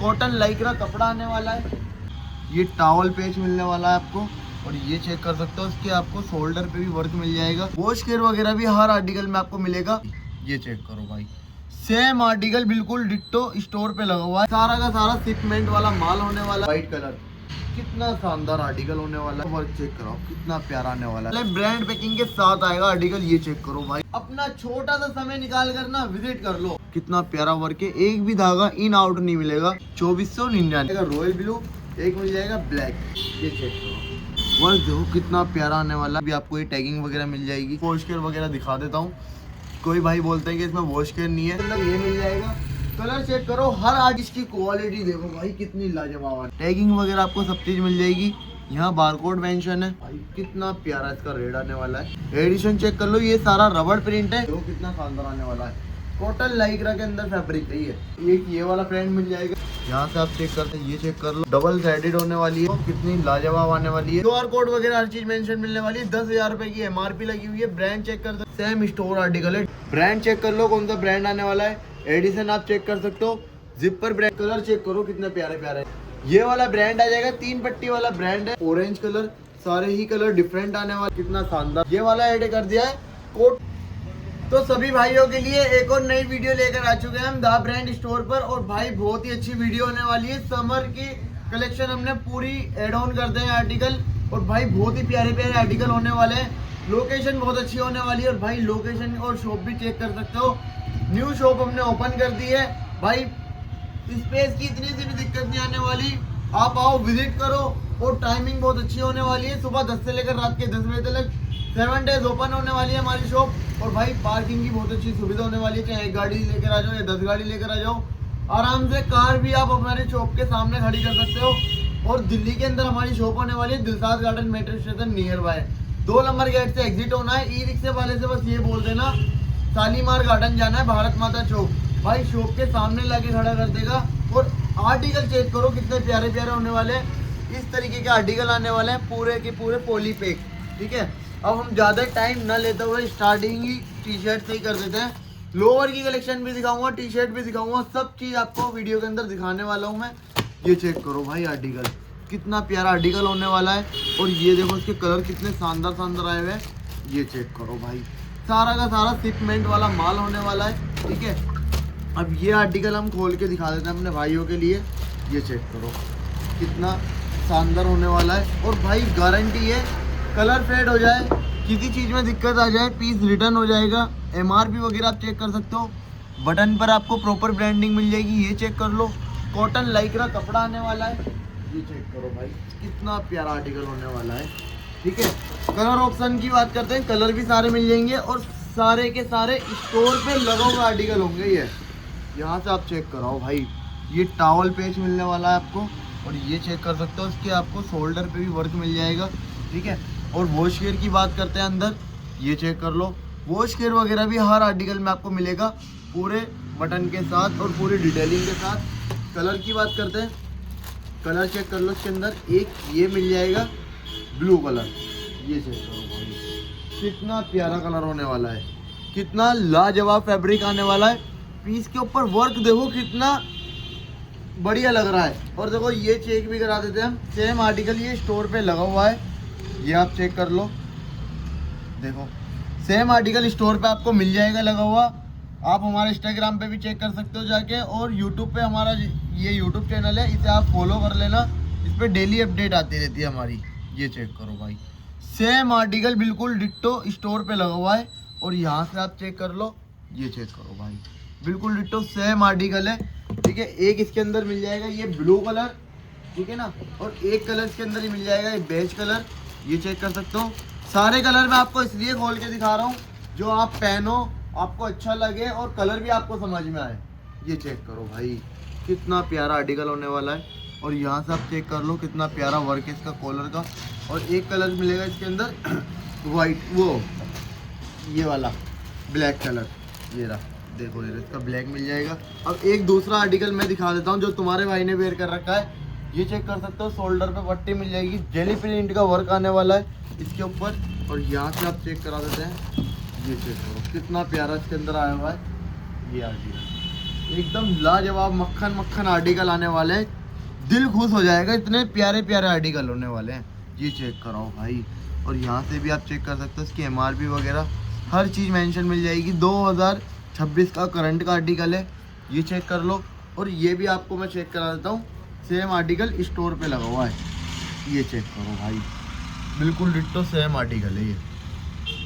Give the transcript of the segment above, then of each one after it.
Cotton Lycra कपड़ा आने वाला है। ये टॉवल पेच मिलने वाला है आपको, और ये चेक कर सकते हो इसके आपको शोल्डर पे भी वर्क मिल जाएगा। वॉश केयर वगैरह भी हर आर्टिकल में आपको मिलेगा। ये चेक करो भाई, सेम आर्टिकल बिल्कुल डिट्टो स्टोर पे लगा हुआ है। सारा का सारा शिपमेंट वाला माल होने वाला है। व्हाइट कलर, कितना शानदार आर्टिकल होने वाला है। वर्क चेक करो कितना प्यारा आने वाला है। ब्रांड पैकिंग के साथ आएगा आर्टिकल। ये चेक करो भाई, अपना छोटा सा समय निकाल कर ना विजिट कर लो। कितना प्यारा वर्क है, एक भी धागा इन आउट नहीं मिलेगा। 2499 का रॉयल ब्लू, एक मिल जाएगा ब्लैक। ये चेक करो वर्क देखो कितना प्यारा आने वाला। अभी आपको ये टैगिंग वगैरह मिल जाएगी। वॉश केयर वगैरह दिखा देता हूँ। कोई भाई बोलते हैं कि इसमें वॉश केयर नहीं है, मतलब ये मिल जाएगा। कलर चेक करो, हर आर्टिस्ट की क्वालिटी देखो भाई कितनी लाजवाब है। टैगिंग वगैरह आपको सब चीज मिल जाएगी। यहाँ बारकोड मेंशन है भाई, कितना प्यारा इसका रेट आने वाला है। एडिशन चेक कर लो, ये सारा रबड़ प्रिंट है। देखो कितना शानदार आने वाला है। कॉटन लाइक्रा के अंदर फैब्रिक है। एक ये वाला प्रिंट मिल जाएगा। यहाँ से आप चेक करते हैं, ये चेक कर लो, डबल साइडेड होने वाली है। कितनी लाजवाब आने वाली है। QR कोड वगैरह हर चीज मेंशन मिलने वाली है। 10,000 रुपए की MRP लगी हुई है। ब्रांड चेक कर सकते, सेम स्टोर आर्टिकल है। ब्रांड चेक कर लो कौन सा ब्रांड आने वाला है। एडिशन आप चेक कर सकते हो। जिपर ब्रांड, कलर चेक करो कितने प्यारे प्यारे। ये वाला ब्रांड आ जाएगा, 3 पट्टी वाला ब्रांड है। ऑरेंज कलर, सारे ही कलर डिफरेंट आने वाले। कितना शानदार। ये वाला ऐड कर दिया है कोट। तो सभी भाइयों के लिए एक और नई वीडियो लेकर आ चुके हैं हम द ब्रांड स्टोर पर। और भाई बहुत ही अच्छी वीडियो होने वाली है। समर की कलेक्शन हमने पूरी एड ऑन कर दे हैं आर्टिकल। और भाई बहुत ही प्यारे प्यारे आर्टिकल होने वाले हैं। लोकेशन बहुत अच्छी होने वाली है। और भाई लोकेशन और शॉप भी चेक कर सकते हो। न्यू शॉप हमने ओपन कर दी है भाई। स्पेस की इतनी सी भी दिक्कत नहीं आने वाली। आप आओ, विजिट करो। और टाइमिंग बहुत अच्छी होने वाली है। सुबह 10 से लेकर रात के 10 बजे तक 7 डेज ओपन होने वाली है हमारी शॉप। और भाई पार्किंग की बहुत अच्छी सुविधा होने वाली है। चाहे 1 गाड़ी लेकर आ जाओ या 10 गाड़ी लेकर आ जाओ, आराम से कार भी आप हमारे शॉप के सामने खड़ी कर सकते हो। और दिल्ली के अंदर हमारी शॉप होने वाली है Dilshad garden metro station near by. 2 number gate से एग्जिट होना है। ई रिक्शे वाले से बस ये बोल देना शालीमार गार्डन जाना है, भारत माता चौक। भाई शॉप के सामने लाके खड़ा कर देगा। और आर्टिकल चेक करो कितने प्यारे प्यारे होने वाले हैं। इस तरीके के आर्टिकल आने वाले हैं, पूरे के पूरे पॉली पैक। ठीक है, अब हम ज़्यादा टाइम न लेते हुए स्टार्टिंग ही टी शर्ट से ही कर देते हैं। लोअर की कलेक्शन भी दिखाऊंगा, टी शर्ट भी दिखाऊंगा, सब चीज़ आपको वीडियो के अंदर दिखाने वाला हूँ मैं। ये चेक करो भाई आर्टिकल, कितना प्यारा आर्टिकल होने वाला है। और ये देखो इसके कलर कितने शानदार शानदार आए हुए हैं। ये चेक करो भाई, सारा का सारा शिपमेंट वाला माल होने वाला है। ठीक है, अब ये आर्टिकल हम खोल के दिखा देते हैं अपने भाइयों के लिए। ये चेक करो कितना शानदार होने वाला है। और भाई गारंटी है, कलर फेड हो जाए, किसी चीज़ में दिक्कत आ जाए, पीस रिटर्न हो जाएगा। MRP वगैरह आप चेक कर सकते हो। बटन पर आपको प्रॉपर ब्रांडिंग मिल जाएगी। ये चेक कर लो, कॉटन लाइक्रा कपड़ा आने वाला है। ये चेक करो भाई, कितना प्यारा आर्टिकल होने वाला है। ठीक है, कलर ऑप्शन की बात करते हैं, कलर भी सारे मिल जाएंगे। और सारे के सारे स्टोर पे लगा हुआ आर्टिकल होंगे। ये यहाँ से आप चेक कराओ भाई, ये टॉवल पेच मिलने वाला है आपको। और ये चेक कर सकते हो, इसके आपको शोल्डर पे भी वर्क मिल जाएगा। ठीक है, और वॉश केयर की बात करते हैं अंदर, ये चेक कर लो, वॉश केयर वगैरह भी हर आर्टिकल में आपको मिलेगा, पूरे बटन के साथ और पूरी डिटेलिंग के साथ। कलर की बात करते हैं, कलर चेक कर लो, इसके अंदर एक ये मिल जाएगा ब्लू कलर। ये चेक करो भाई, कितना प्यारा कलर होने वाला है, कितना लाजवाब फैब्रिक आने वाला है। पीस के ऊपर वर्क देखो कितना बढ़िया लग रहा है। और देखो ये चेक भी करा देते हैं हम, सेम आर्टिकल ये स्टोर पे लगा हुआ है। ये आप चेक कर लो, देखो सेम आर्टिकल स्टोर पे आपको मिल जाएगा लगा हुआ। आप हमारे इंस्टाग्राम पे भी चेक कर सकते हो जाके। और यूट्यूब पे हमारा ये यूट्यूब चैनल है, इसे आप फॉलो कर लेना, इस पर डेली अपडेट आती रहती है हमारी। ये चेक करो भाई, सेम आर्टिकल बिल्कुल डिट्टो स्टोर पे लगा हुआ है। और यहाँ से आप चेक कर लो, ये चेक करो भाई, बिल्कुल डिट्टो सेम आर्टिकल है। ठीक है, एक इसके अंदर मिल जाएगा ये ब्लू कलर, ठीक है ना, और एक कलर इसके अंदर ही मिल जाएगा ये बेज कलर। ये चेक कर सकते हो, सारे कलर मैं आपको इसलिए खोल के दिखा रहा हूँ जो आप पहनो, आपको अच्छा लगे और कलर भी आपको समझ में आए। ये चेक करो भाई, कितना प्यारा आर्टिकल होने वाला है। और यहाँ से आप चेक कर लो कितना प्यारा वर्क है इसका कॉलर का। और एक कलर मिलेगा इसके अंदर वाइट, वो ये वाला ब्लैक कलर, ये रहा, देखो ये इसका ब्लैक मिल जाएगा। अब एक दूसरा आर्टिकल मैं दिखा देता हूँ जो तुम्हारे भाई ने वेयर कर रखा है। ये चेक कर सकते हो, शोल्डर पे पट्टी मिल जाएगी, जेली प्रिंट का वर्क आने वाला है इसके ऊपर। और यहाँ से आप चेक करा देते हैं, ये चेक करो कितना प्यारा इसके अंदर आया हुआ है ये आर्टिकल। एकदम लाजवाब मक्खन मक्खन आर्टिकल आने वाले हैं, दिल खुश हो जाएगा, इतने प्यारे प्यारे आर्टिकल होने वाले हैं। ये चेक कराओ भाई। और यहाँ से भी आप चेक कर सकते हो, इसकी MRP वगैरह हर चीज़ मेंशन मिल जाएगी। 2026 का करंट का आर्टिकल है, ये चेक कर लो। और ये भी आपको मैं चेक करा देता हूँ, सेम आर्टिकल स्टोर पे लगा हुआ है, ये चेक करो भाई, बिल्कुल डिट्टो सेम आर्टिकल है ये,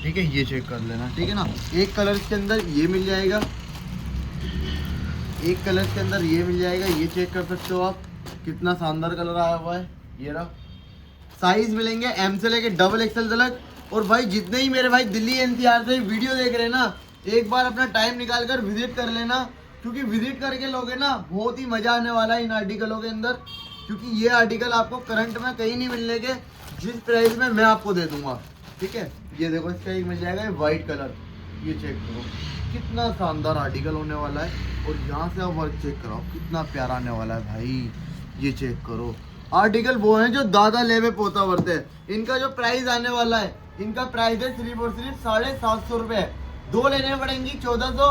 ठीक है। ये चेक कर लेना, ठीक है ना। एक कलर के अंदर ये मिल जाएगा, एक कलर के अंदर ये मिल जाएगा, ये चेक कर सकते हो आप, कितना शानदार कलर आया हुआ है। ये रहा, साइज मिलेंगे M से लेके XXL तक। और भाई जितने ही मेरे भाई दिल्ली NCR से वीडियो देख रहे हैं ना, एक बार अपना टाइम निकाल कर विजिट कर लेना, क्योंकि विजिट करके लोगे ना बहुत ही मजा आने वाला है इन आर्टिकलों के अंदर। क्योंकि ये आर्टिकल आपको करंट में कहीं नहीं मिलने के, जिस प्राइस में मैं आपको दे दूंगा, ठीक है। ये देखो, इसका एक मिल जाएगा वाइट कलर, ये चेक करो, कितना शानदार आर्टिकल होने वाला है। और यहाँ से आप वर्क चेक कराओ, कितना प्यारा आने वाला है भाई, ये चेक करो। आर्टिकल वो हैं जो दादा लेवे पोता वर्ते हैं। इनका जो प्राइस आने वाला है, इनका प्राइस है सिर्फ और सिर्फ 750 रुपये। 2 लेने पड़ेंगी 1400,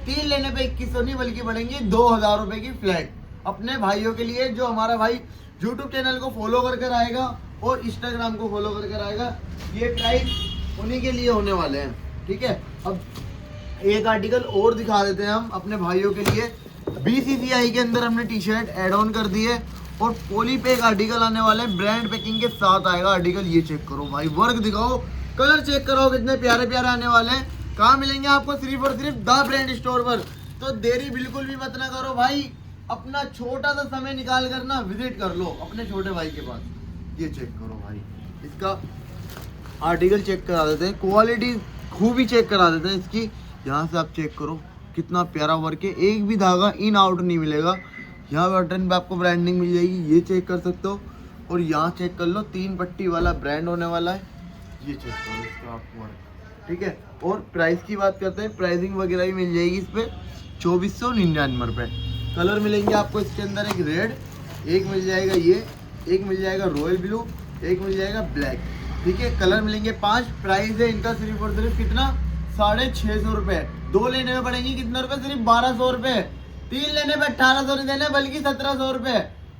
3 लेने पे 2100 नहीं बल्कि पड़ेंगी 2000 रुपये की फ्लैट। अपने भाइयों के लिए जो हमारा भाई यूट्यूब चैनल को फॉलो कर आएगा और इंस्टाग्राम को फॉलो कर आएगा, ये प्राइस उन्हीं के लिए होने वाले हैं, ठीक है। अब एक आर्टिकल और दिखा देते हैं हम अपने भाइयों के लिए। BCCI के अंदर हमने टी शर्ट एड ऑन कर दी है और पोली पे एक आर्टिकल आने वाला है, ब्रांड पैकिंग के साथ आएगा आर्टिकल। ये चेक करो भाई, वर्क दिखाओ, कलर चेक करो, कितने प्यारे प्यारे आने वाले हैं। कहाँ मिलेंगे आपको? सिर्फ और सिर्फ द ब्रांड स्टोर पर। तो देरी बिल्कुल भी मत ना करो भाई, अपना छोटा सा समय निकाल कर ना विजिट कर लो अपने छोटे भाई के पास। ये चेक करो भाई, इसका आर्टिकल चेक करा देते हैं, क्वालिटी खूब ही चेक करा देते हैं इसकी। यहाँ से आप चेक करो, कितना प्यारा वर्क है, एक भी धागा इन आउट नहीं मिलेगा। यहाँ बटन पे आपको ब्रांडिंग मिल जाएगी, ये चेक कर सकते हो। और यहाँ चेक कर लो, 3 पट्टी वाला ब्रांड होने वाला है, ये चेक करो इसका आपको वर्क, ठीक है। और प्राइस की बात करते हैं, प्राइसिंग वगैरह भी मिल जाएगी इस पर 2499 रुपये। कलर मिलेंगे आपको इसके अंदर, एक रेड, एक मिल जाएगा ये, एक मिल जाएगा रॉयल ब्लू, एक मिल जाएगा ब्लैक, ठीक है। कलर मिलेंगे 5। प्राइस है इनका सिर्फ और सिर्फ कितना? 650 रुपये। 2 लेने में पड़ेंगी कितने रुपए? सिर्फ 1200 रुपये। 3 लेने पे 1800 नहीं देने बल्कि 1700 रुपये।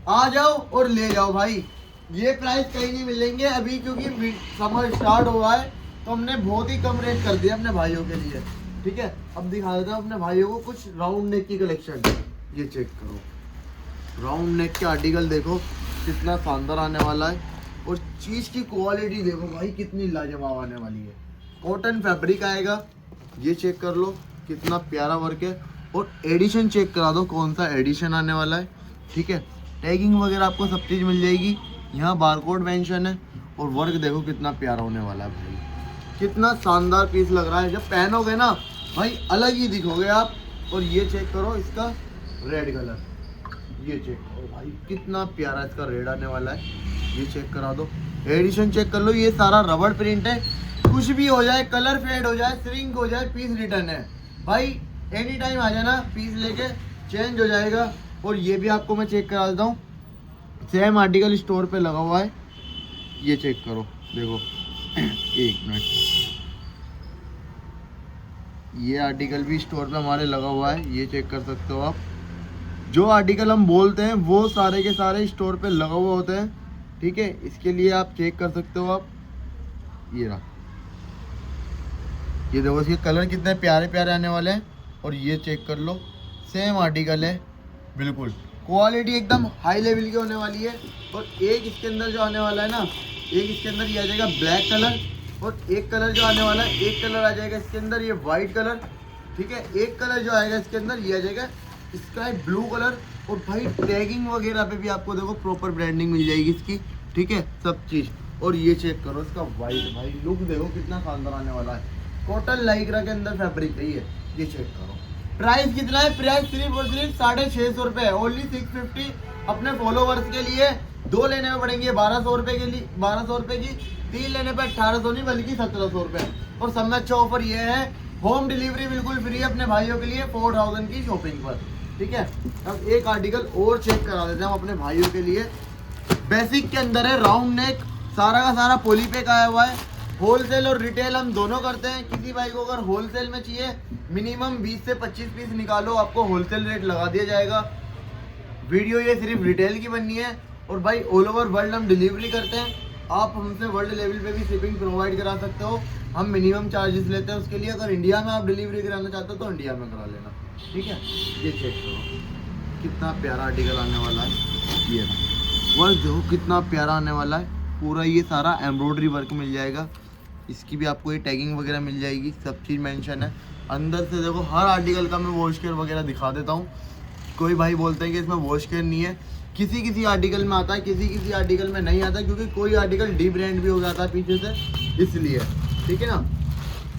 आ जाओ और ले जाओ भाई, ये प्राइस कहीं नहीं मिलेंगे अभी, क्योंकि समर स्टार्ट हुआ है तो हमने बहुत ही कम रेट कर दिया अपने भाइयों के लिए, ठीक है। अब दिखा देता हूँ अपने भाइयों को कुछ राउंड नेक की कलेक्शन। ये चेक करो, राउंड नेक के आर्टिकल देखो कितना शानदार आने वाला है। और चीज़ की क्वालिटी देखो भाई, कितनी लाजवाब आने वाली है। कॉटन फैब्रिक आएगा, ये चेक कर लो, कितना प्यारा वर्क है। और एडिशन चेक करा दो, कौन सा एडिशन आने वाला है, ठीक है। टैगिंग वगैरह आपको सब चीज़ मिल जाएगी। यहाँ बारकोड मेंशन है। और वर्क देखो कितना प्यारा होने वाला है भाई, कितना शानदार पीस लग रहा है। जब पहनोगे ना भाई अलग ही दिखोगे आप। और ये चेक करो इसका रेड कलर, ये चेक करो भाई, कितना प्यारा इसका रेड आने वाला है, ये चेक करा दो। एडिशन चेक कर लो, ये सारा रबड़ प्रिंट है, कुछ भी हो जाए, कलर फेड हो जाए, श्रिंक हो जाए, पीस रिटर्न है भाई। एनी टाइम आ जाना, पीस लेके चेंज हो जाएगा। और ये भी आपको मैं चेक करा देता हूँ, सेम आर्टिकल स्टोर पे लगा हुआ है, ये चेक करो देखो। एक मिनट, ये आर्टिकल भी स्टोर पे हमारे लगा हुआ है, ये चेक कर सकते हो आप। जो आर्टिकल हम बोलते हैं वो सारे के सारे स्टोर पे लगा हुआ होते हैं, ठीक है। इसके लिए आप चेक कर सकते हो आप, ये रहा, ये देखो इसके कलर कितने प्यारे प्यारे आने वाले हैं। और ये चेक कर लो, सेम आर्टिकल है, बिल्कुल क्वालिटी एकदम हाई लेवल की होने वाली है। और एक इसके अंदर जो आने वाला है ना, एक इसके अंदर ये आ जाएगा ब्लैक कलर, और एक कलर जो आने वाला है, एक कलर आ जाएगा इसके अंदर ये वाइट कलर, ठीक है। एक कलर जो आएगा इसके अंदर ये आ जाएगा स्काई ब्लू कलर। और भाई टैगिंग वगैरह पे भी आपको देखो प्रॉपर ब्रांडिंग मिल जाएगी इसकी, ठीक है, सब चीज़। और ये चेक करो इसका वाइट, भाई लुक देखो कितना शानदार आने वाला है। कॉटन लाइक्रा के अंदर फैब्रिक है ये चेक करो। प्राइस कितना है? प्राइस सिर्फ और सिर्फ 650 रुपये, ओनली 650 अपने फॉलोवर्स के लिए। 2 लेने में पड़ेंगे 1200 रुपये के लिए, 1200 रुपये की। 3 लेने पे 1800 नहीं बल्कि 1700 रुपये। और सब में अच्छा ऑफर ये है, होम डिलीवरी बिल्कुल फ्री अपने भाइयों के लिए 4000 की शॉपिंग पर, ठीक है। अब एक आर्टिकल और चेक करा देते हैं हम अपने भाइयों के लिए। बेसिक के अंदर है, राउंड नेक, सारा का सारा पॉली पैक आया हुआ है। होलसेल और रिटेल हम दोनों करते हैं। किसी भाई को अगर होलसेल में चाहिए मिनिमम 20 से 25 पीस निकालो, आपको होलसेल रेट लगा दिया जाएगा। वीडियो ये सिर्फ रिटेल की बननी है और भाई ऑल ओवर वर्ल्ड हम डिलीवरी करते हैं। आप हमसे वर्ल्ड लेवल पे भी शिपिंग प्रोवाइड करा सकते हो। हम मिनिमम चार्जेस लेते हैं उसके लिए। अगर इंडिया में आप डिलीवरी कराना चाहते हो तो इंडिया में करा लेना, ठीक है। ये चेक करो कितना प्यारा आर्टिकल आने वाला है। ये वर्क देखो कितना प्यारा आने वाला है। पूरा ये सारा एम्ब्रॉयडरी वर्क मिल जाएगा। इसकी भी आपको ये टैगिंग वगैरह मिल जाएगी, सब चीज़ मेंशन है। अंदर से देखो हर आर्टिकल का मैं वॉश केयर वगैरह दिखा देता हूँ। कोई भाई बोलते हैं कि इसमें वॉश केयर नहीं है, किसी किसी आर्टिकल में आता है, किसी किसी आर्टिकल में नहीं आता, क्योंकि कोई आर्टिकल डी ब्रांड भी हो जाता है पीछे से, इसलिए, ठीक है ना।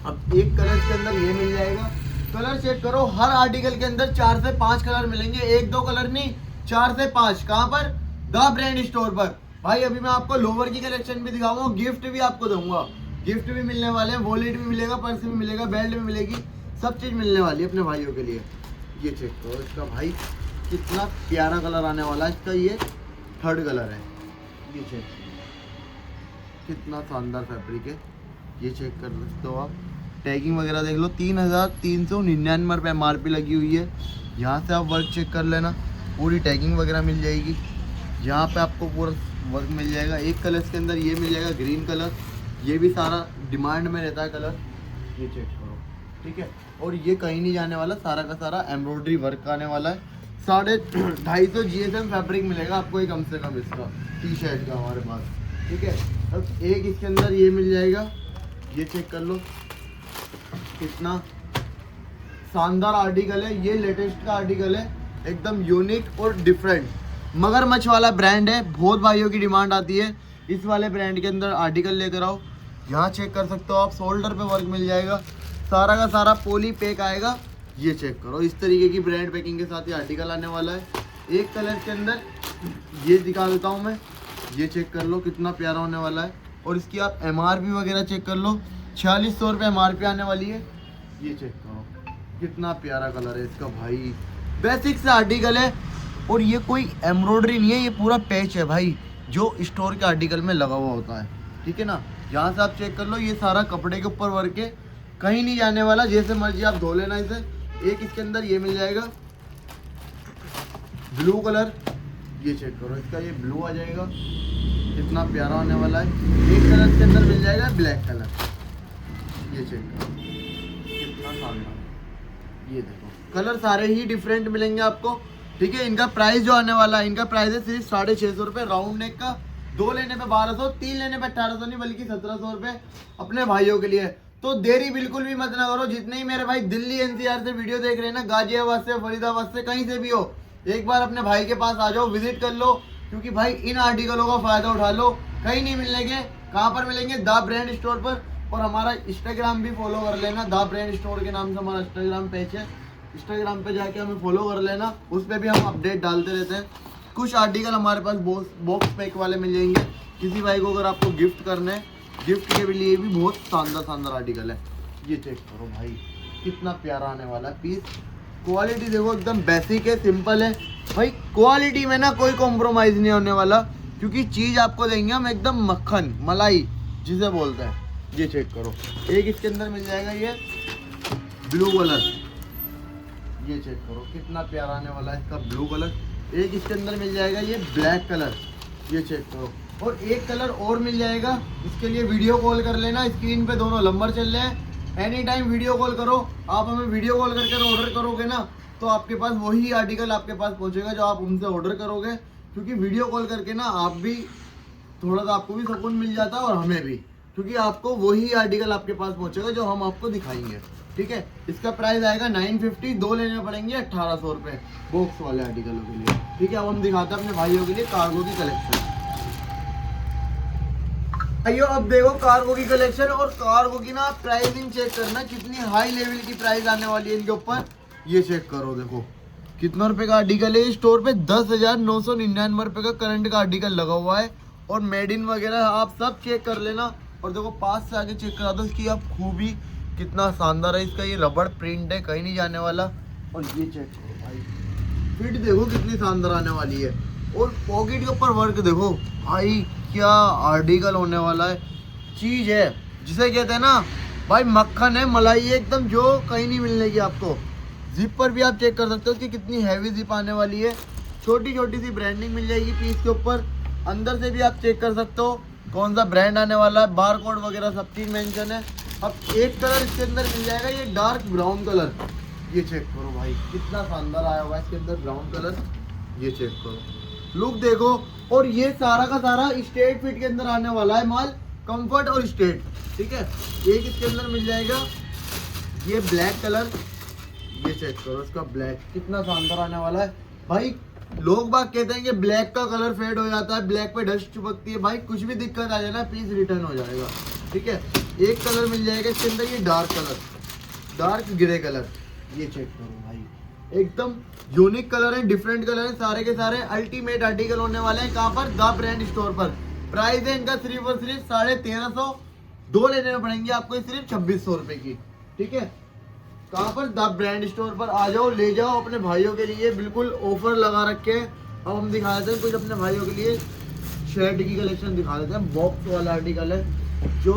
अब एक कलर के अंदर ये मिल जाएगा। कलर चेक करो, हर आर्टिकल के अंदर 4 से 5 कलर मिलेंगे, 1-2 कलर नहीं, 4 से 5। कहाँ पर? द ब्रांड स्टोर पर। भाई अभी मैं आपको लोवर की कलेक्शन भी दिखाऊंगा, गिफ्ट भी आपको दूंगा। गिफ्ट भी मिलने वाले हैं, वॉलेट भी मिलेगा, पर्स भी मिलेगा, बेल्ट भी मिलेगी, सब चीज़ मिलने वाली है अपने भाइयों के लिए। ये चेक करो इसका भाई कितना प्यारा कलर आने वाला है। इसका ये 3rd कलर है। ये चेक कितना शानदार फैब्रिक है। ये चेक कर सकते हो आप। टैगिंग वगैरह देख लो, 3399 रुपये MRP लगी हुई है। यहाँ से आप वर्क चेक कर लेना, पूरी टैगिंग वगैरह मिल जाएगी। यहाँ पे आपको पूरा वर्क मिल जाएगा। एक कलर के अंदर ये मिल जाएगा ग्रीन कलर, ये भी सारा डिमांड में रहता है कलर। ये चेक करो, ठीक है। और ये कहीं नहीं जाने वाला, सारा का सारा एम्ब्रॉयडरी वर्क आने वाला है। 250 GSM फैब्रिक मिलेगा आपको कम से कम इसका टी शर्ट का हमारे पास, ठीक है। अब एक इसके अंदर ये मिल जाएगा, ये चेक कर लो कितना शानदार आर्टिकल है। ये लेटेस्ट का आर्टिकल है, एकदम यूनिक और डिफरेंट। मगरमच्छ वाला ब्रांड है, बहुत भाइयों की डिमांड आती है इस वाले ब्रांड के अंदर आर्टिकल लेकर आओ। यहाँ चेक कर सकते हो आप, शोल्डर पे वर्क मिल जाएगा, सारा का सारा पोली पैक आएगा। ये चेक करो, इस तरीके की ब्रांड पैकिंग के साथ ये आर्टिकल आने वाला है। एक कलर के अंदर ये दिखा देता हूँ मैं, ये चेक कर लो कितना प्यारा होने वाला है। और इसकी आप MRP वगैरह चेक कर लो, 4600 रुपये MRP आने वाली है। ये चेक करो कितना प्यारा कलर है इसका भाई। बेसिक से आर्टिकल है और ये कोई एम्ब्रॉयडरी नहीं है, ये पूरा पैच है भाई, जो स्टोर के आर्टिकल में लगा हुआ होता है, ठीक है ना। यहाँ से आप चेक कर लो, ये सारा कपड़े के ऊपर वर्क है, कहीं नहीं जाने वाला, जैसे मर्जी आप धो लेना इसे। एक इसके अंदर ये मिल जाएगा ब्लू कलर, ये चेक करो इसका ये ब्लू आ जाएगा, कितना प्यारा होने वाला है। एक कलर के अंदर मिल जाएगा ब्लैक कलर, ये चेक करो कितना शानदार। ये देखो कलर सारे ही डिफरेंट मिलेंगे आपको, ठीक है। इनका प्राइस जो आने वाला है, इनका प्राइस है सिर्फ 650 रुपये राउंड नेक का। 2 लेने पे 1200, 3 लेने पे 1800 नहीं बल्कि 1700 रुपये अपने भाइयों के लिए। तो देरी बिल्कुल भी मत ना करो। जितने ही मेरे भाई दिल्ली NCR से वीडियो देख रहे हैं ना, गाजियाबाद से, फरीदाबाद से, कहीं से भी हो, एक बार अपने भाई के पास आ जाओ, विजिट कर लो, क्योंकि भाई इन आर्टिकलों का फायदा उठा लो। कहीं नहीं मिलेंगे, कहाँ पर मिलेंगे? द ब्रांड स्टोर पर। और हमारा इंस्टाग्राम भी फॉलो कर लेना, द ब्रांड स्टोर के नाम से हमारा इंस्टाग्राम पेज है। इंस्टाग्राम पे जाके हमें फॉलो कर लेना, उस पर भी हम अपडेट डालते रहते हैं। कुछ आर्टिकल हमारे पास बॉक्स पैक वाले मिल जाएंगे। किसी भाई को अगर आपको गिफ्ट करना है, गिफ्ट के लिए भी बहुत शानदार आर्टिकल है। ये चेक करो भाई कितना प्यारा आने वाला है पीस। क्वालिटी देखो एकदम बेसिक है, सिंपल है भाई। क्वालिटी में ना कोई कॉम्प्रोमाइज़ नहीं होने वाला, क्योंकि चीज़ आपको देंगे हम एकदम मक्खन मलाई जिसे बोलते हैं। ये चेक करो, एक इसके अंदर मिल जाएगा ये ब्लू कलर, ये चेक करो कितना प्यारा आने वाला है इसका ब्लू कलर। एक इसके अंदर मिल जाएगा ये ब्लैक कलर, ये चेक करो। और एक कलर और मिल जाएगा, इसके लिए वीडियो कॉल कर लेना, स्क्रीन पे दोनों नंबर चल रहे हैं। एनी टाइम वीडियो कॉल करो, आप हमें वीडियो कॉल करके ऑर्डर करोगे ना, तो आपके पास वही आर्टिकल आपके पास पहुंचेगा जो आप उनसे ऑर्डर करोगे। क्योंकि वीडियो कॉल करके ना आप भी थोड़ा सा, आपको भी सुकून मिल जाता है और हमें भी, क्योंकि आपको वही आर्टिकल आपके पास पहुंचेगा जो हम आपको दिखाएंगे, ठीक है। इसका प्राइस आएगा 950, 2 लेने पड़ेंगे 1800 रुपये बॉक्स वाले आर्टिकलों के लिए, ठीक है। अब हम दिखाते हैं अपने भाइयों के लिए कार्गो की कलेक्शन। भाइयों अब देखो कार्गो की कलेक्शन, और कार्गो की ना प्राइसिंग चेक करना, कितनी हाई लेवल की प्राइस आने वाली है इनके ऊपर। ये चेक करो, देखो कितना रुपए का आर्टिकल है। स्टोर पे 10,999 रुपये का करंट का आर्टिकल लगा हुआ है, और मेड इन वगैरह आप सब चेक कर लेना। और देखो पास से आगे चेक करा दो, इसकी आप खूबी कितना शानदार है। इसका ये रबड़ प्रिंट है, कहीं नहीं जाने वाला। और ये चेक करो भाई, फिट देखो कितनी शानदार आने वाली है। और पॉकेट के ऊपर वर्क देखो भाई, क्या आर्टिकल होने वाला है। चीज़ है जिसे कहते हैं ना भाई मक्खन है, मलाई है एकदम, जो कहीं नहीं मिलने की आपको। जिप पर भी आप चेक कर सकते हो कि कितनी हैवी जिप आने वाली है। छोटी छोटी सी ब्रांडिंग मिल जाएगी पीस के ऊपर। अंदर से भी आप चेक कर सकते हो कौन सा ब्रांड आने वाला है, बार कोड वगैरह सब चीज़ मेंशन है। अब एक कलर इसके अंदर मिल जाएगा, ये डार्क ब्राउन कलर। ये चेक करो भाई कितना शानदार आया हुआ है इसके अंदर ब्राउन कलर। ये चेक करो, लुक देखो। और ये सारा का सारा स्ट्रेट फिट के अंदर आने वाला है माल, कंफर्ट और स्ट्रेट, ठीक है। एक इसके अंदर मिल जाएगा ये ब्लैक कलर। ये चेक करो इसका ब्लैक कितना शानदार आने वाला है भाई। लोग बाग कहते हैं कि ब्लैक का कलर फेड हो जाता है, ब्लैक पे डस्ट चिपकती है। भाई कुछ भी दिक्कत आ जाए ना, पीस रिटर्न हो जाएगा, ठीक है। एक कलर मिल जाएगा इसके अंदर, ये dark colour, dark grey colour. ये चेक करो भाई एकदम यूनिक कलर है, डिफरेंट कलर है, सारे के सारे अल्टीमेट आर्टिकल होने वाले हैं। कहाँ पर? द ब्रांड स्टोर पर। प्राइस है इनका सिर्फ और सिर्फ 1350। दो लेने में पड़ेंगे आपको सिर्फ 2600 रुपए की, ठीक है। कहाँ पर? द ब्रांड स्टोर पर आ जाओ, ले जाओ अपने भाइयों के लिए, बिल्कुल ऑफर लगा रखे हैं। अब हम दिखा देते हैं कुछ अपने भाइयों के लिए शर्ट की कलेक्शन दिखा देते हैं। बॉक्स वाला आर्टिकल है जो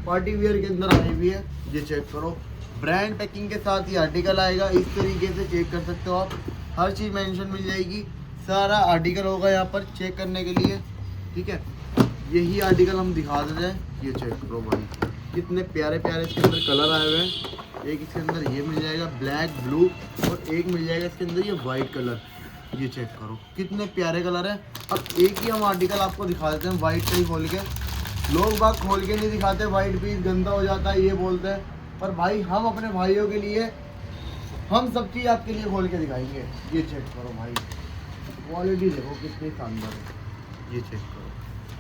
पार्टी वियर के अंदर आई हुई है। ये चेक करो, ब्रांड पैकिंग के साथ ही आर्टिकल आएगा। इस तरीके से चेक कर सकते हो आप, हर चीज़ मेंशन मिल जाएगी, सारा आर्टिकल होगा यहाँ पर चेक करने के लिए, ठीक है। यही आर्टिकल हम दिखा देते हैं। ये चेक करो भाई कितने प्यारे प्यारे इसके अंदर कलर आए हुए हैं। एक इसके अंदर ये मिल जाएगा ब्लैक ब्लू, और एक मिल जाएगा इसके अंदर ये वाइट कलर। ये चेक करो कितने प्यारे कलर है। अब एक ही हम आर्टिकल आपको दिखा देते हैं वाइट से ही खोल के। लोग बाग खोल के नहीं दिखाते, वाइट पीस गंदा हो जाता है ये बोलते हैं, पर भाई हम अपने भाइयों के लिए हम सब चीज़ आपके लिए खोल के दिखाएंगे। ये चेक करो भाई, क्वालिटी देखो कितनी शानदार है। ये चेक करो,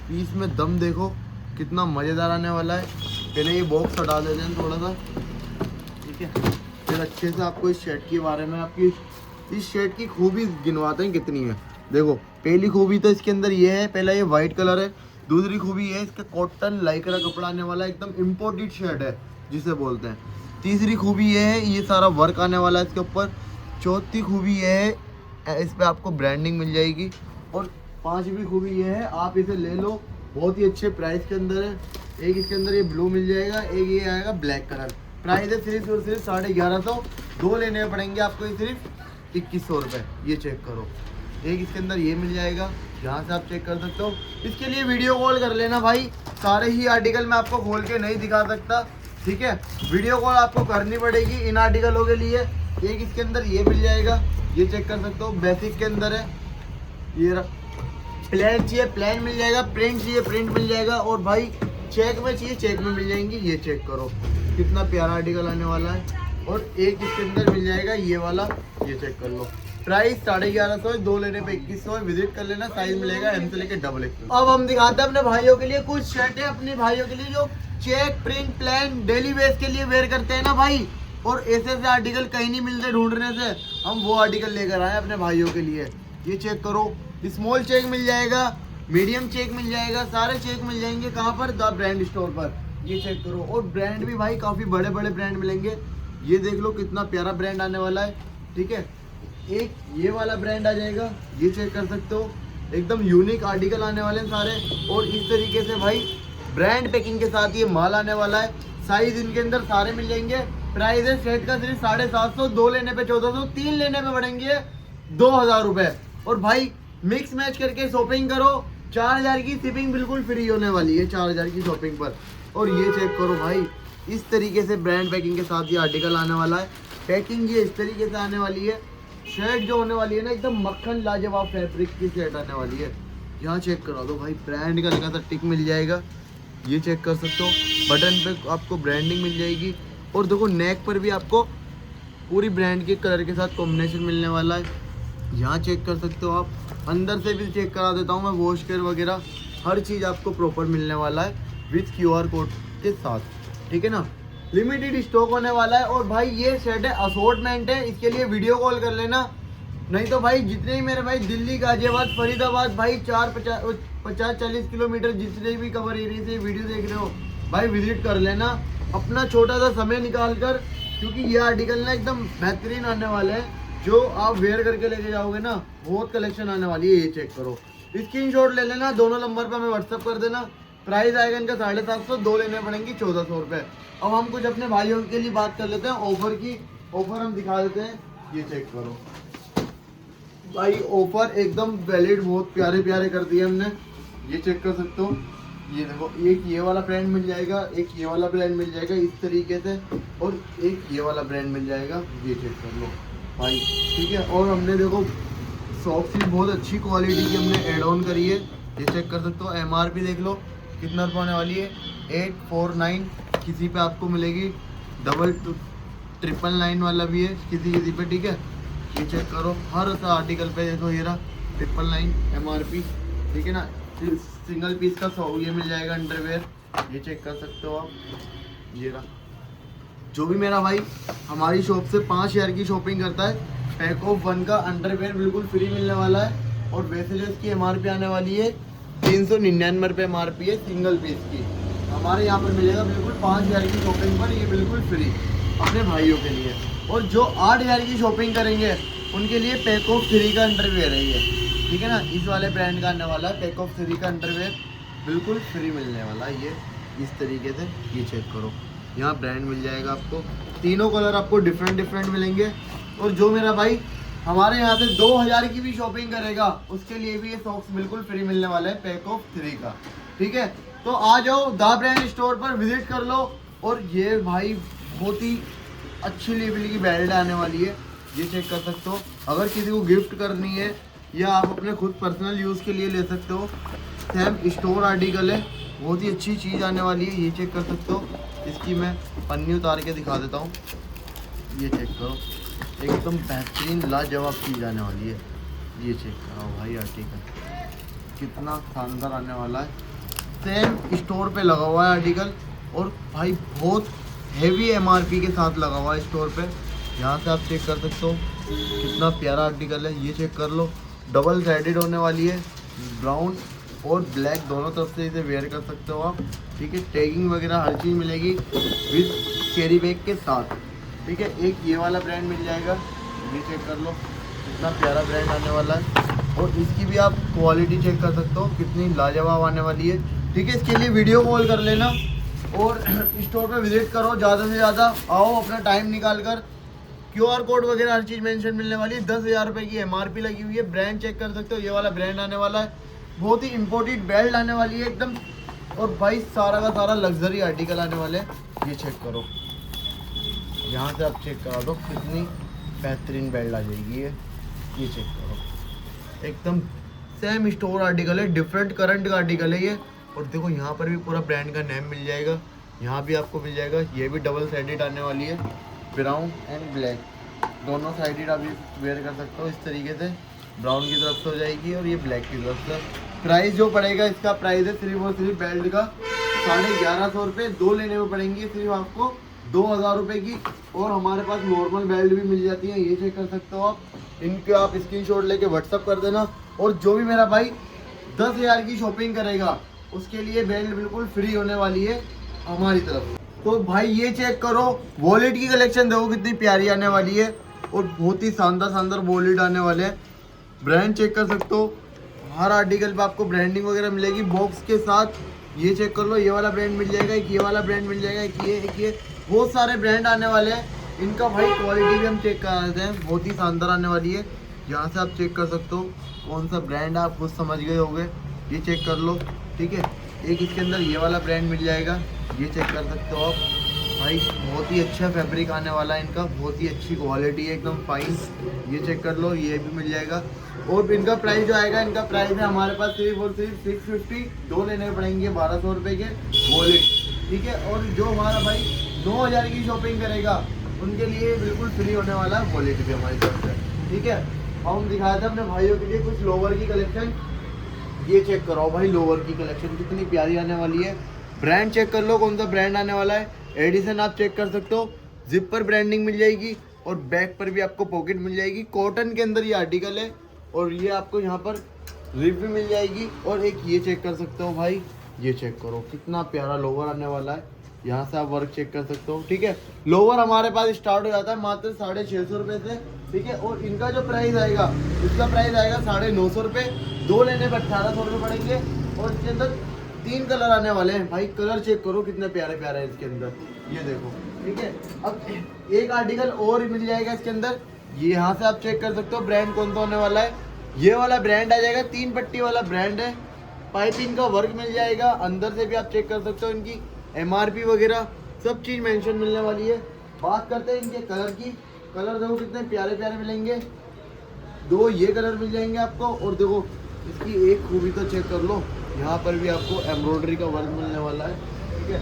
पीस में दम देखो कितना मज़ेदार आने वाला है। पहले ये बॉक्स हटा देते हैं थोड़ा सा, ठीक है, फिर अच्छे से आपको इस शर्ट के बारे में, आपकी इस शर्ट की खूबी गिनवाते हैं कितनी है। देखो पहली खूबी तो इसके अंदर ये है, पहला ये वाइट कलर है। दूसरी खूबी ये है इसका कॉटन लाइक्रा कपड़ा आने वाला है, एकदम इम्पोर्टेड शर्ट है जिसे बोलते हैं। तीसरी खूबी ये है, ये सारा वर्क आने वाला है इसके ऊपर। चौथी खूबी ये है, इस पर आपको ब्रांडिंग मिल जाएगी। और पांचवी खूबी ये है, आप इसे ले लो, बहुत ही अच्छे प्राइस के अंदर है। एक इसके अंदर ये ब्लू मिल जाएगा, एक ये आएगा ब्लैक कलर। प्राइस है सिर्फ और सिर्फ 1150। दो लेने पड़ेंगे आपको ये सिर्फ 2100 रुपये। ये चेक करो, एक इसके अंदर ये मिल जाएगा, यहाँ से आप चेक कर सकते हो। इसके लिए वीडियो कॉल कर लेना भाई, सारे ही आर्टिकल मैं आपको खोल के नहीं दिखा सकता, ठीक है। वीडियो कॉल आपको करनी पड़ेगी इन आर्टिकलों के लिए। एक इसके अंदर ये मिल जाएगा, ये चेक कर सकते हो, बेसिक के अंदर है। ये प्लेन चाहिए प्लेन मिल जाएगा, प्रिंट चाहिए प्रिंट मिल जाएगा, और भाई चेक में चाहिए चेक में मिल जाएंगी। ये चेक करो कितना प्यारा आर्टिकल आने वाला है। और एक इसके अंदर मिल जाएगा ये वाला, ये चेक कर लो। प्राइस 1150, दो लेने पे 2100। विजिट कर लेना, साइज मिलेगा एम से लेके डबल एक्स। अब हम दिखाते हैं अपने भाइयों के लिए कुछ शर्ट है, अपने भाइयों के लिए जो check print plain daily wear के लिए वेयर करते हैं ना भाई, और ऐसे आर्टिकल कहीं नहीं मिलते ढूंढने से, हम वो आर्टिकल लेकर आए अपने भाइयों के लिए। ये चेक करो, स्मॉल चेक मिल जाएगा, मीडियम चेक मिल जाएगा, सारे चेक मिल जाएंगे। कहाँ पर? द ब्रांड स्टोर पर। ये चेक करो, और ब्रांड भी भाई काफ़ी बड़े बड़े ब्रांड मिलेंगे। ये देख लो कितना प्यारा ब्रांड आने वाला है, ठीक है। एक ये वाला ब्रांड आ जाएगा, ये चेक कर सकते हो, एकदम यूनिक आर्टिकल आने वाले हैं सारे। और इस तरीके से भाई ब्रांड पैकिंग के साथ ये माल आने वाला है। साइज इनके अंदर सारे मिल जाएंगे। प्राइस है शर्ट का सिर्फ 750, दो लेने पे 1400, तीन लेने पे पड़ेंगे 2000 रुपए। और भाई मिक्स मैच करके शॉपिंग करो, 4000 की शिपिंग बिल्कुल फ्री होने वाली है 4000 की शॉपिंग पर। और ये चेक करो भाई, इस तरीके से ब्रांड पैकिंग के साथ ये आर्टिकल आने वाला है। पैकिंग ये इस तरीके से आने वाली है। शर्ट जो होने वाली है ना, एकदम मक्खन लाजवाब फैब्रिक की शर्ट आने वाली है। यहाँ चेक करा दो भाई, ब्रांड का लगा था टिक मिल जाएगा, ये चेक कर सकते हो। बटन पे आपको ब्रांडिंग मिल जाएगी, और देखो नेक पर भी आपको पूरी ब्रांड के कलर के साथ कॉम्बिनेशन मिलने वाला है। यहाँ चेक कर सकते हो आप। अंदर से भी चेक करा देता हूँ मैं, वॉश केयर वगैरह हर चीज़ आपको प्रॉपर मिलने वाला है विथ QR कोड के साथ, ठीक है ना। लिमिटेड स्टॉक होने वाला है। और भाई ये शर्ट है, असॉर्टमेंट है, इसके लिए वीडियो कॉल कर लेना। नहीं तो भाई जितने ही मेरे भाई दिल्ली, गाजियाबाद, फरीदाबाद भाई 50-40 किलोमीटर जितने भी कवर एरिया से वीडियो देख रहे हो भाई, विजिट कर लेना अपना छोटा सा समय निकाल कर, क्योंकि ये आर्टिकल ना एकदम बेहतरीन आने वाले हैं। जो आप वेयर करके लेके जाओगे ना, बहुत कलेक्शन आने वाली है। ये चेक करो, स्क्रीनशॉट ले लेना, दोनों नंबर पर हमें व्हाट्सअप कर देना, प्राइस आएगा इनका 750, 2 लेने पड़ेंगे 1400 रुपये। अब हम कुछ अपने भाइयों के लिए बात कर लेते हैं ऑफर की। ऑफर हम दिखा देते हैं, ये चेक करो भाई, ऑफर एकदम वैलिड, बहुत प्यारे प्यारे कर दिए हमने, ये चेक कर सकते हो। ये देखो, एक ये वाला ब्रांड मिल जाएगा, एक ये वाला ब्रांड मिल जाएगा इस तरीके से, और एक ये वाला ब्रांड मिल जाएगा, ये चेक कर लो भाई, ठीक है। और हमने देखो सॉक्स भी बहुत अच्छी क्वालिटी की हमने एड ऑन करी है, ये चेक कर सकते हो। MRP देख लो कितना रुपये होने वाली है, 849, किसी पे आपको मिलेगी 999 वाला भी है किसी पे, ठीक है। ये चेक करो, हर आर्टिकल पे देखो ये रहा 999 MRP, ठीक है ना। सिंगल पीस का 100 ये मिल जाएगा अंडरवेयर, ये चेक कर सकते हो आप, ये रहा। जो भी मेरा भाई हमारी शॉप से 5000 की शॉपिंग करता है, पैक ऑफ 1 का अंडरवेयर बिल्कुल फ्री मिलने वाला है। और वैसे जो इसकी MRP आने वाली है 399 रुपये MRP है सिंगल पीस की, हमारे यहाँ पर मिलेगा बिल्कुल 5000 की शॉपिंग पर ये बिल्कुल फ्री अपने भाइयों के लिए। और जो 8000 की शॉपिंग करेंगे उनके लिए पैक ऑफ 3 का अंडरवेयर है ये, ठीक है ना। इस वाले ब्रांड का आने वाला है, पैक ऑफ 3 का अंडरवेयर बिल्कुल फ्री मिलने वाला है, ये इस तरीके से, ये चेक करो। यहाँ ब्रांड मिल जाएगा आपको, तीनों कलर आपको डिफरेंट मिलेंगे। और जो मेरा भाई हमारे यहाँ से 2000 की भी शॉपिंग करेगा उसके लिए भी ये सॉक्स बिल्कुल फ्री मिलने वाला है, पैक ऑफ 3 का, ठीक है। तो आ जाओ द ब्रांड स्टोर पर विजिट कर लो। और ये भाई बहुत ही अच्छी लेवल की बेल्ट आने वाली है, ये चेक कर सकते हो। अगर किसी को गिफ्ट करनी है या आप अपने खुद पर्सनल यूज़ के लिए ले सकते हो, सेम स्टोर आर्टिकल है, बहुत ही अच्छी चीज़ आने वाली है, ये चेक कर सकते हो। इसकी मैं पन्नी उतार के दिखा देता हूँ, ये चेक करो, एकदम बेहतरीन लाजवाब चीज़ आने वाली है, ये चेक करो भाई, आर्टिकल कितना शानदार आने वाला है, सेम स्टोर पे लगा हुआ है आर्टिकल। और भाई बहुत हेवी MRP के साथ लगा हुआ है स्टोर पे, यहाँ से आप चेक कर सकते हो कितना प्यारा आर्टिकल है, ये चेक कर लो। डबल साइडेड होने वाली है, ब्राउन और ब्लैक दोनों तरफ से इसे वेयर कर सकते हो आप, ठीक है। टैगिंग वगैरह हर चीज़ मिलेगी विद कैरी बैग के साथ, ठीक है। एक ये वाला ब्रांड मिल जाएगा, ये चेक कर लो कितना प्यारा ब्रांड आने वाला है। और इसकी भी आप क्वालिटी चेक कर सकते हो कितनी लाजवाब आने वाली है, ठीक है। इसके लिए वीडियो कॉल कर लेना और स्टोर पे विजिट करो, ज़्यादा से ज़्यादा आओ अपना टाइम निकाल कर। QR कोड वगैरह हर चीज़ मेंशन मिलने वाली है, 10,000 रुपये की MRP लगी हुई है। ब्रांड चेक कर सकते हो, ये वाला ब्रांड आने वाला है, बहुत ही इम्पोर्टेड बेल्ट आने वाली है एकदम। और भाई सारा का सारा लग्जरी आर्टिकल आने वाले हैं, ये चेक करो, यहाँ से आप चेक करा दो कितनी बेहतरीन बेल्ट आ जाएगी ये चेक करो, एकदम सेम स्टोर आर्टिकल है, डिफरेंट करंट का आर्टिकल है ये। और देखो यहाँ पर भी पूरा ब्रांड का नेम मिल जाएगा, यहाँ भी आपको मिल जाएगा। ये भी डबल साइडेड आने वाली है, ब्राउन एंड ब्लैक दोनों साइडेड आप ये वेयर कर सकते हो इस तरीके से, ब्राउन की तरफ से हो जाएगी और ये ब्लैक की तरफ से। प्राइस जो पड़ेगा इसका प्राइस है सिर्फ और सिर्फ बेल्ट का 1150 रुपये, 2 लेने में पड़ेंगे सिर्फ आपको 2000 रुपये की। और हमारे पास नॉर्मल बेल्ट भी मिल जाती है, ये चेक कर सकते हो आप, इनके आप स्क्रीनशॉट लेके व्हाट्सअप कर देना। और जो भी मेरा भाई 10,000 की शॉपिंग करेगा उसके लिए बेल्ट बिल्कुल फ्री होने वाली है हमारी तरफ। तो भाई ये चेक करो, वॉलेट की कलेक्शन देखो कितनी प्यारी आने वाली है और बहुत ही शानदार वॉलेट आने वाले हैं। ब्रांड चेक कर सकते हो, हर आर्टिकल पे आपको ब्रांडिंग वगैरह मिलेगी बॉक्स के साथ, ये चेक कर लो। ये वाला ब्रांड मिल जाएगा, एक ये वाला ब्रांड मिल जाएगा, एक ये बहुत सारे ब्रांड आने वाले हैं। इनका भाई क्वालिटी भी हम चेक कर देते हैं, बहुत ही शानदार आने वाली है। यहाँ से आप चेक कर सकते हो कौन सा ब्रांड आप खुद समझ गए होंगे, ये चेक कर लो, ठीक है। एक इसके अंदर ये वाला ब्रांड मिल जाएगा, ये चेक कर सकते हो आप। भाई बहुत ही अच्छा फैब्रिक आने वाला है इनका, बहुत ही अच्छी क्वालिटी है, एकदम फाइन, ये चेक कर लो, ये भी मिल जाएगा। और इनका प्राइस जो आएगा, इनका प्राइस है हमारे पास सिर्फ और सिर्फ 650, 2 लेने पड़ेंगे 1200 रुपये के वॉलेट, ठीक है। और जो हमारा भाई 9000 की शॉपिंग करेगा उनके लिए बिल्कुल फ्री होने वाला है वॉलेट भी हमारी तरफ से, ठीक है। हम दिखाए थे अपने भाइयों के लिए कुछ लोअर की कलेक्शन, ये चेक कराओ भाई, लोअर की कलेक्शन कितनी प्यारी आने वाली है। ब्रांड चेक कर लो कौन सा ब्रांड आने वाला है, एडिशन आप चेक कर सकते हो, जिप पर ब्रांडिंग मिल जाएगी और बैक पर भी आपको पॉकेट मिल जाएगी। कॉटन के अंदर ये आर्टिकल है और ये आपको यहाँ पर रिप भी मिल जाएगी। और एक ये चेक कर सकते हो भाई, ये चेक करो कितना प्यारा लोअर आने वाला है, यहाँ से आप वर्क चेक कर सकते हो, ठीक है। लोअर हमारे पास स्टार्ट हो जाता है मात्र 650 रुपये से, ठीक है। और इनका जो प्राइस आएगा, इसका प्राइस आएगा 950 रुपये, 2 लेने पर 1800 रुपये पड़ेंगे। और इसके अंदर 3 कलर आने वाले हैं भाई, कलर चेक करो कितने प्यारे प्यारे हैं इसके अंदर, ये देखो। ठीक है, अब एक आर्टिकल और मिल जाएगा इसके अंदर, ये यहाँ से आप चेक कर सकते हो ब्रांड कौन सा होने वाला है। ये वाला ब्रांड आ जाएगा, 3 पट्टी वाला ब्रांड है, पाइपिंग का वर्क मिल जाएगा, अंदर से भी आप चेक कर सकते हो, इनकी MRP वगैरह सब चीज़ मेंशन मिलने वाली है। बात करते हैं इनके कलर की, कलर देखो कितने प्यारे प्यारे मिलेंगे, 2 ये कलर मिल जाएंगे आपको। और देखो इसकी एक खूबी तो चेक कर लो, यहाँ पर भी आपको एम्ब्रॉयडरी का वर्क मिलने वाला है। ठीक है,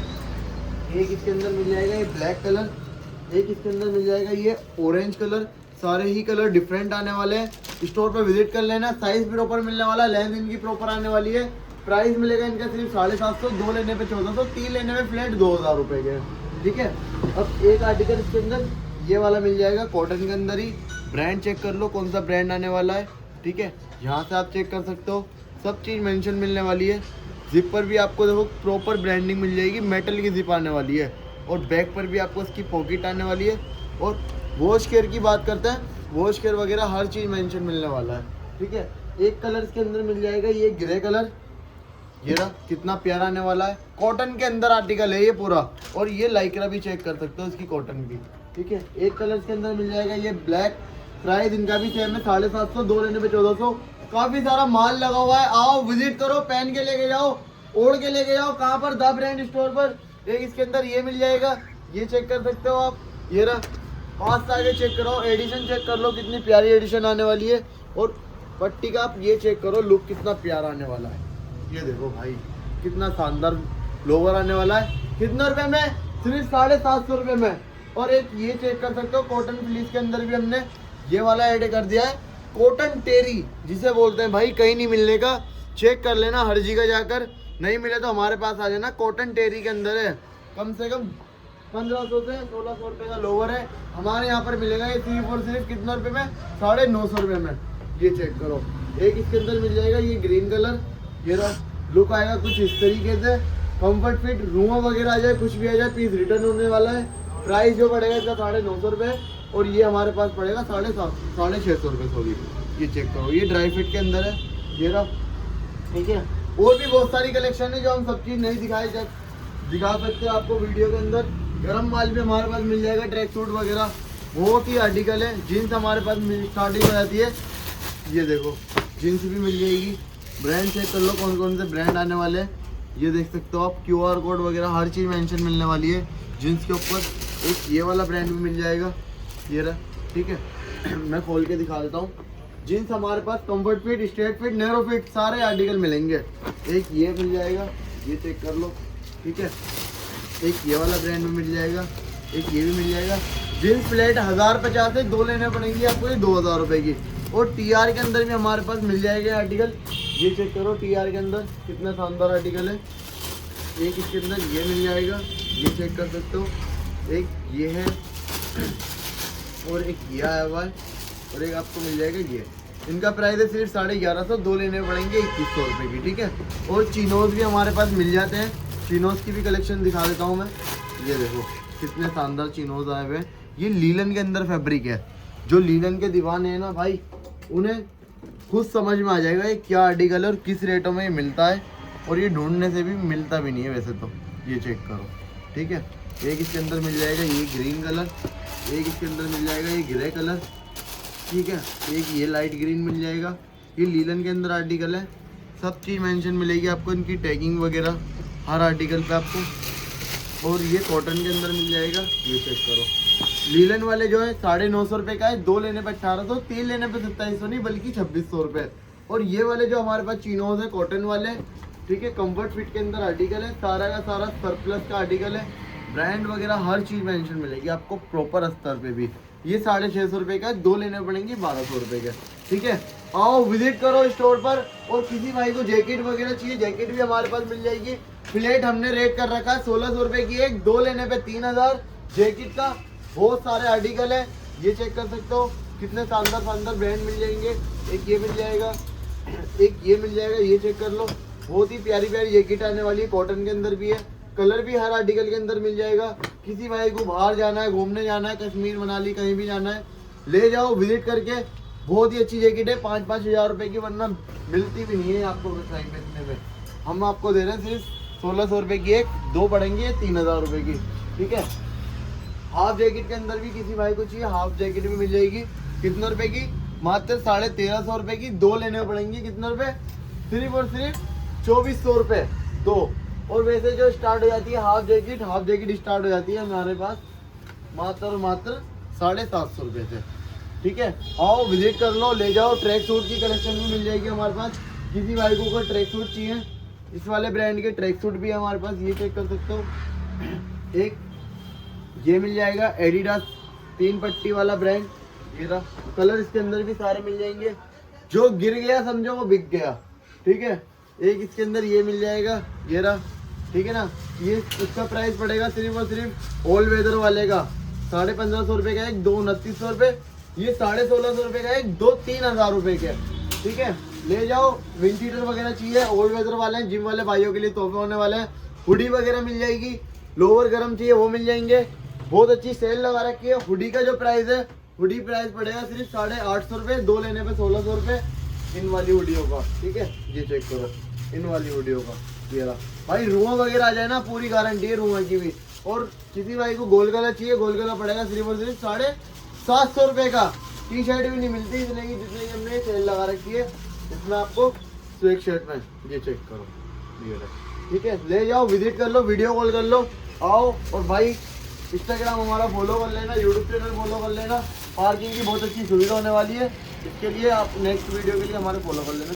एक इसके अंदर मिल जाएगा ये ब्लैक कलर, एक इसके अंदर मिल जाएगा ये ऑरेंज कलर, सारे ही कलर डिफरेंट आने वाले हैं। स्टोर पर विजिट कर लेना, साइज भी प्रॉपर मिलने वाला है, लेंथ इनकी प्रॉपर आने वाली है। प्राइस मिलेगा इनका सिर्फ 750, 2 लेने पे 1400, 3 लेने पे फ्लैट 2000 रुपये के। ठीक है, अब एक आर्टिकल इसके अंदर ये वाला मिल जाएगा कॉटन के अंदर ही, ब्रांड चेक कर लो कौन सा ब्रांड आने वाला है। ठीक है, यहाँ से आप चेक कर सकते हो, सब चीज़ मेंशन मिलने वाली है। जिप पर भी आपको देखो प्रॉपर ब्रांडिंग मिल जाएगी, मेटल की जिप आने वाली है, और बैक पर भी आपको इसकी पॉकेट आने वाली है। और वॉश केयर की बात करते हैं, वॉश केयर वगैरह हर चीज़ मेंशन मिलने वाला है। ठीक है, एक कलर इसके अंदर मिल जाएगा ये ग्रे कलर, ये रहा कितना प्यारा आने वाला है, कॉटन के अंदर आर्टिकल है ये पूरा, और ये लाइक्रा भी चेक कर सकते हो इसकी कॉटन की। ठीक है, एक कलर के अंदर मिल जाएगा ये ब्लैक, प्राइस इनका भी सेम है 750, 2 लेने पे 1400। काफी सारा माल लगा हुआ है, आओ विजिट करो, पहन के लेके जाओ, ओढ़ के लेके जाओ। कहाँ पर? द ब्रांड स्टोर पर। एक इसके अंदर ये मिल जाएगा, ये चेक कर सकते हो आप, ये रहा, पास से आगे चेक करो, एडिशन चेक कर लो कितनी प्यारी एडिशन आने वाली है। और पट्टी का आप ये चेक करो, लुक कितना प्यारा आने वाला है, ये देखो भाई कितना शानदार लोवर आने वाला है। कितने रुपए में? सिर्फ 750 रुपये में। और एक ये चेक कर सकते हो, कॉटन फ्लीस के अंदर भी हमने ये वाला ऐड कर दिया है, कॉटन टेरी जिसे बोलते हैं भाई, कहीं नहीं मिलने का, चेक कर लेना हर जगह जाकर, नहीं मिले तो हमारे पास आ जाना। कॉटन टेरी के अंदर है, कम से कम 1500 से 1600 रुपये का लोवर है, हमारे यहाँ पर मिलेगा ये सिर्फ और सिर्फ कितने रुपये में? 950 रुपये में। ये चेक करो, एक इसके अंदर मिल जाएगा ये ग्रीन कलर, ये लुक आएगा कुछ इस तरीके से, कंफर्ट फिट, रूम वगैरह आ जाए, कुछ भी आ जाए, पीस रिटर्न होने वाला है। प्राइस जो पड़ेगा इसका 950 रुपये, और ये हमारे पास पड़ेगा 650 रुपये। सॉरी, ये चेक करो, ये ड्राई फिट के अंदर है, ये रहा। ठीक है, और भी बहुत सारी कलेक्शन है जो हम सब चीज़ नहीं दिखा सकते आपको वीडियो के अंदर। गर्म माल भी हमारे पास मिल जाएगा, ट्रैक सूट वगैरह बहुत ही आर्टिकल है। जीन्स हमारे पास स्टार्टिंग हो जाती है, ये देखो जीन्स भी मिल जाएगी। ब्रांड चेक कर लो कौन कौन से ब्रांड आने वाले हैं, ये देख सकते हो आप, QR कोड वगैरह हर चीज़ मेंशन मिलने वाली है जीन्स के ऊपर। एक ये वाला ब्रांड भी मिल जाएगा, ये रहा। ठीक है, मैं खोल के दिखा देता हूँ। जीन्स हमारे पास comfort fit, straight fit, narrow fit सारे आर्टिकल मिलेंगे। एक ये मिल जाएगा, ये चेक कर लो। ठीक है, एक ये वाला ब्रांड में मिल जाएगा, एक ये भी मिल जाएगा। जीन्स प्लेट 1050 है, 2 लेने पड़ेंगी आपको ये 2000 रुपये की। और TR के अंदर भी हमारे पास मिल जाएगा आर्टिकल, ये चेक करो TR के अंदर कितना शानदार आर्टिकल है। एक इसके अंदर ये मिल जाएगा, ये चेक कर सकते हो, एक ये है, और एक ये आया हुआ है, और एक आपको मिल जाएगा ये। इनका प्राइस है सिर्फ 1150, 2 लेने पड़ेंगे 2100 रुपये की। ठीक है, और चिनोज भी हमारे पास मिल जाते हैं, चिनोज की भी कलेक्शन दिखा देता हूँ मैं। ये देखो कितने शानदार चिनोज आए हुए हैं, ये लीलन के अंदर फैब्रिक है। जो लीलन के दीवाने हैं ना भाई, उन्हें खुद समझ में आ जाएगा ये क्या आर्टिकल है और किस रेटों में ये मिलता है, और ये ढूंढने से भी मिलता भी नहीं है वैसे तो, ये चेक करो। ठीक है, एक इसके अंदर मिल जाएगा ये ग्रीन कलर, एक इसके अंदर मिल जाएगा ये ग्रे कलर। ठीक है, एक ये लाइट ग्रीन मिल जाएगा, ये लीलन के अंदर आर्टिकल है। सब चीज़ मेंशन मिलेगी आपको, इनकी टैगिंग वगैरह हर आर्टिकल पे आपको। और ये कॉटन के अंदर मिल जाएगा, ये चेक करो। लीलन वाले जो है 950 रुपये का है, 2 लेने पे 1800, 3 लेने पे 2700 नहीं बल्कि 2600 रुपये। और ये वाले जो हमारे पास चिनोज है कॉटन वाले, ठीक है, कंफर्ट फिट के अंदर आर्टिकल है, सारा का सारा सरप्लस का आर्टिकल है। ब्रांड वगैरह हर चीज़ मेंशन मिलेगी आपको प्रॉपर स्तर पे भी। ये 650 रुपये का, 2 लेने पड़ेंगे 1200 रुपये का। ठीक है, आओ विजिट करो स्टोर पर। और किसी भाई को जैकेट वगैरह चाहिए, जैकेट भी हमारे पास मिल जाएगी। प्लेट हमने रेट कर रखा है 1600 रुपये की एक, 2 लेने पे 3000। जैकेट का बहुत सारे आर्टिकल है, ये चेक कर सकते हो, कितने शानदार शानदार ब्रांड मिल जाएंगे। एक ये मिल जाएगा, एक ये मिल जाएगा, ये चेक कर लो, बहुत ही प्यारी प्यारी जैकेट आने वाली है, कॉटन के अंदर भी है। कलर भी हर आर्टिकल के अंदर मिल जाएगा। किसी भाई को बाहर जाना है, घूमने जाना है, कश्मीर मनाली कहीं भी जाना है, ले जाओ विजिट करके। बहुत ही अच्छी जैकेट है, 5-5 हज़ार रुपये की, वरना मिलती भी नहीं है आपको टाइम में इतने में। हम आपको दे रहे हैं सिर्फ 1600 रुपये की एक, दो पड़ेंगे 3000 रुपये की, ठीक है। हाफ जैकेट के अंदर भी किसी भाई को चाहिए, हाफ जैकेट भी मिल जाएगी। कितने रुपए की? मात्र 1350 रुपये की, दो लेने पड़ेंगे। कितने रुपए? सिर्फ और सिर्फ 2400 रुपये दो। और वैसे जो स्टार्ट हो जाती है हाफ जैकेट स्टार्ट हो जाती है हमारे पास मात्र और मात्र 750 रुपये से, ठीक है। आओ विजिट कर लो, ले जाओ। ट्रैक सूट की कलेक्शन भी मिल जाएगी हमारे पास। किसी भाई को अगर ट्रैक सूट चाहिए, इस वाले ब्रांड के ट्रैक सूट भी है हमारे पास, ये चेक कर सकते हो। एक ये मिल जाएगा एडिडास 3 पट्टी वाला ब्रांड, ये रहा। कलर इसके अंदर भी सारे मिल जाएंगे। जो गिर गया समझो वो बिक गया, ठीक है। एक इसके अंदर ये मिल जाएगा, ये रहा, ठीक है ना। ये इसका प्राइस पड़ेगा सिर्फ और सिर्फ ऑल वेदर वाले का 1550 रुपये का एक, दो 2900 रुपये। ये 1650 रुपये का एक, दो 3000 रुपये के, ठीक है। ले जाओ। विंड हीटर वगैरह चाहिए, ऑल वेदर वाले हैं, जिम वाले भाइयों के लिए तोहफे होने वाले हैं। हुडी वगैरह मिल जाएगी, लोअर गर्म चाहिए वो मिल जाएंगे। बहुत अच्छी सेल लगा रखी है। हुडी का जो प्राइस है, हुडी प्राइस पड़ेगा सिर्फ 850 रुपये, दो लेने पे 1600 रुपये इन वाली हुडियों का, ठीक है। ये चेक करो इन वाली हुडियों का, ये रहा भाई। रुआ वगैरह आ जाए ना, पूरी गारंटी है रुआ की भी। और किसी भाई को गोल गला चाहिए, गोल गला पड़ेगा सिर्फ और सिर्फ 750 रुपये का। टी शर्ट भी नहीं मिलती इतने की जितने की हमने सेल लगा रखी है इसमें आपको स्वेट शर्ट में। ये चेक करो, ये रहा, ठीक है। ले जाओ, विजिट कर लो, वीडियो कॉल कर लो, आओ। और भाई इंस्टाग्राम हमारा फॉलो कर लेना, यूट्यूब चैनल फॉलो कर लेना। पार्किंग की बहुत अच्छी सुविधा होने वाली है, इसके लिए आप नेक्स्ट वीडियो के लिए हमारे फॉलो कर लेना।